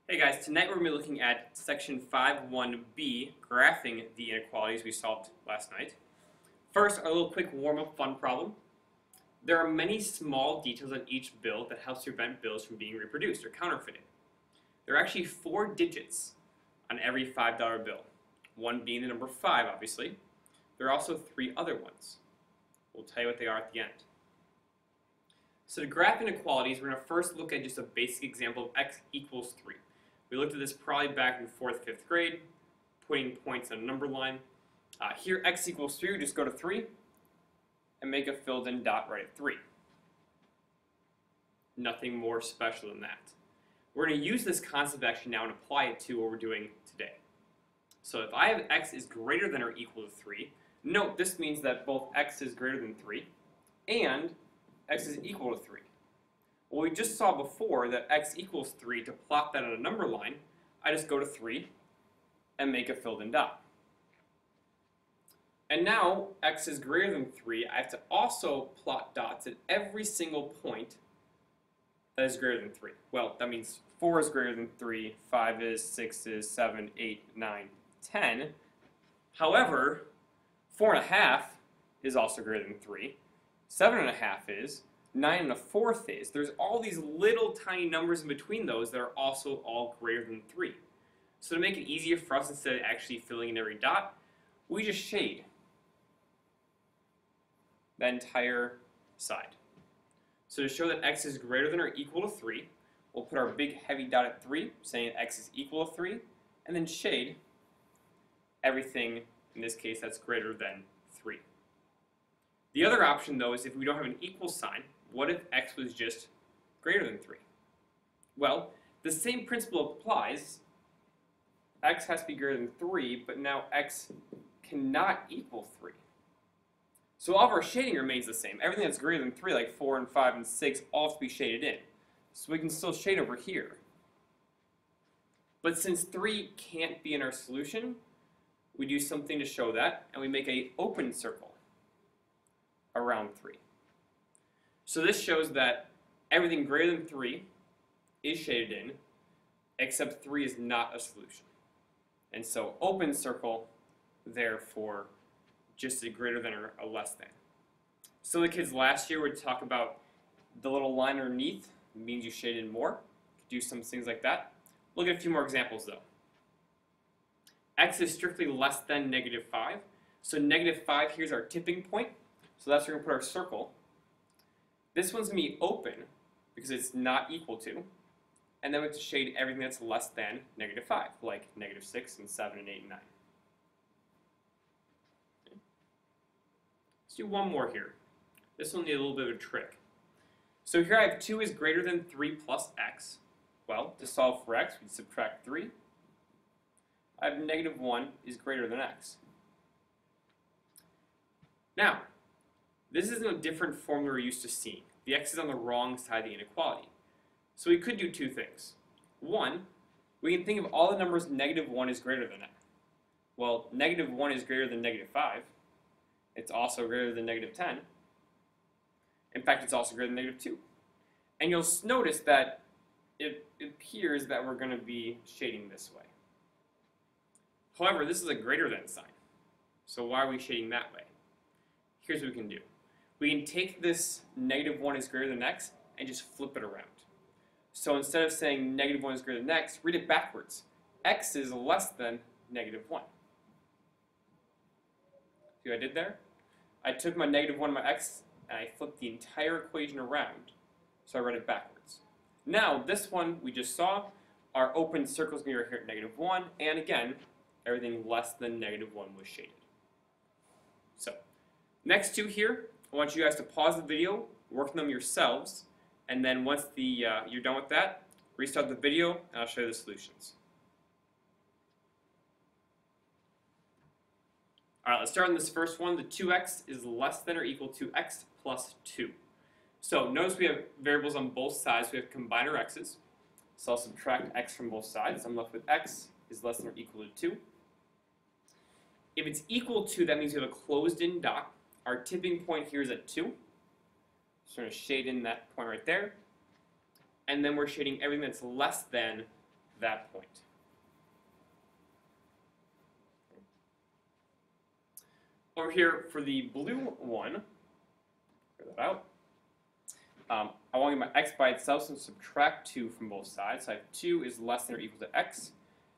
Hey guys, tonight we're going to be looking at section 5.1b, graphing the inequalities we solved last night. First, a little quick warm-up fun problem. There are many small details on each bill that helps prevent bills from being reproduced or counterfeited. There are actually 4 digits on every $5 bill, one being the number 5, obviously. There are also 3 other ones. We'll tell you what they are at the end. So to graph inequalities, we're going to first look at just a basic example of x equals 3. We looked at this probably back in 4th, 5th grade, putting points on a number line. Here, x equals 3, we just go to 3 and make a filled-in dot right at 3. Nothing more special than that. We're going to use this concept actually now and apply it to what we're doing today. So if I have x is greater than or equal to 3, note this means that both x is greater than 3 and x is equal to 3. Well, we just saw before that x equals 3. To plot that on a number line, I just go to 3 and make a filled-in dot. And now x is greater than 3. I have to also plot dots at every single point that is greater than 3. Well, that means 4 is greater than 3, 5 is, 6 is, 7, 8, 9, 10. However, 4.5 is also greater than 3. 7.5 is, 9 1/4 is. There's all these little tiny numbers in between those that are also all greater than 3. So to make it easier for us, instead of actually filling in every dot, we just shade that entire side. So to show that x is greater than or equal to 3, we'll put our big heavy dot at 3, saying x is equal to 3, and then shade everything, in this case, that's greater than 3. The other option, though, is if we don't have an equal sign, what if x was just greater than 3? Well, the same principle applies. X has to be greater than 3, but now x cannot equal 3. So all of our shading remains the same. Everything that's greater than 3, like 4 and 5 and 6, all have to be shaded in. So we can still shade over here. But since 3 can't be in our solution, we do something to show that, and we make an open circle around 3. So this shows that everything greater than 3 is shaded in, except 3 is not a solution. And so open circle, therefore, just a greater than or a less than. So the kids last year would talk about the little line underneath means you shade in more. Do some things like that. Look at a few more examples though. X is strictly less than -5. So -5 here's our tipping point. So that's where we're going to put our circle. This one's going to be open because it's not equal to. And then we have to shade everything that's less than -5, like -6 and 7 and 8 and 9. Okay. Let's do one more here. This one needs a little bit of a trick. So here I have 2 is greater than 3 plus x. Well, to solve for x, we'd subtract 3. I have -1 is greater than x. Now, this is in a different form we're used to seeing. The x is on the wrong side of the inequality. So we could do 2 things. One, we can think of all the numbers -1 is greater than x. Well, -1 is greater than -5. It's also greater than -10. In fact, it's also greater than -2. And you'll notice that it appears that we're going to be shading this way. However, this is a greater than sign. So why are we shading that way? Here's what we can do. We can take this -1 is greater than x and just flip it around. So instead of saying -1 is greater than x, read it backwards. X is less than -1. See what I did there? I took my -1 and my x and I flipped the entire equation around. So I read it backwards. Now this one we just saw, our open circle is going to be right here at -1, and again, everything less than -1 was shaded. So next 2 here, I want you guys to pause the video, work on them yourselves, and then once you're done with that, restart the video, and I'll show you the solutions. Alright, let's start on this first one. The 2x is less than or equal to x plus 2. So notice we have variables on both sides. We have combined our x's. So I'll subtract x from both sides. I'm left with x is less than or equal to 2. If it's equal to, that means we have a closed-in dot. Our tipping point here is at 2. So we're going to shade in that point right there. And then we're shading everything that's less than that point. Over here for the blue one, figure that out. I want to get my x by itself, so subtract 2 from both sides. So I have 2 is less than or equal to x.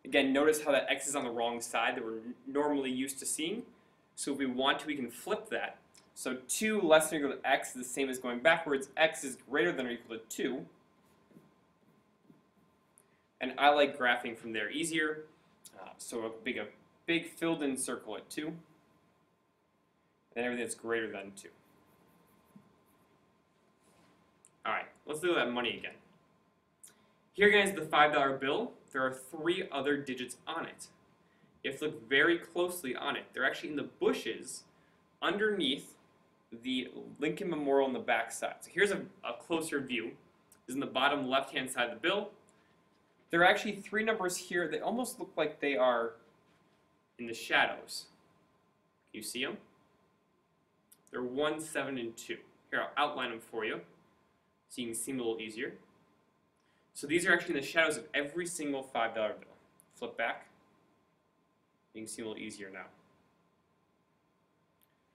Again, notice how that x is on the wrong side that we're normally used to seeing. So if we want to, we can flip that. So 2 less than or equal to x is the same as going backwards. X is greater than or equal to 2. And I like graphing from there easier. So a big filled in circle at 2. And everything that's greater than 2. Alright, let's look at that money again. Here again is the $5 bill. There are 3 other digits on it. You have to look very closely on it. They're actually in the bushes underneath the Lincoln Memorial on the back side. So here's a closer view. This is in the bottom left-hand side of the bill. There are actually 3 numbers here that almost look like they are in the shadows. Can you see them? They're 1, 7, and 2. Here, I'll outline them for you so you can see them a little easier. So these are actually in the shadows of every single $5 bill. Flip back. You can see them a little easier now.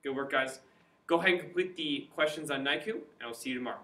Good work, guys. Go ahead and complete the questions on NICU, and I'll see you tomorrow.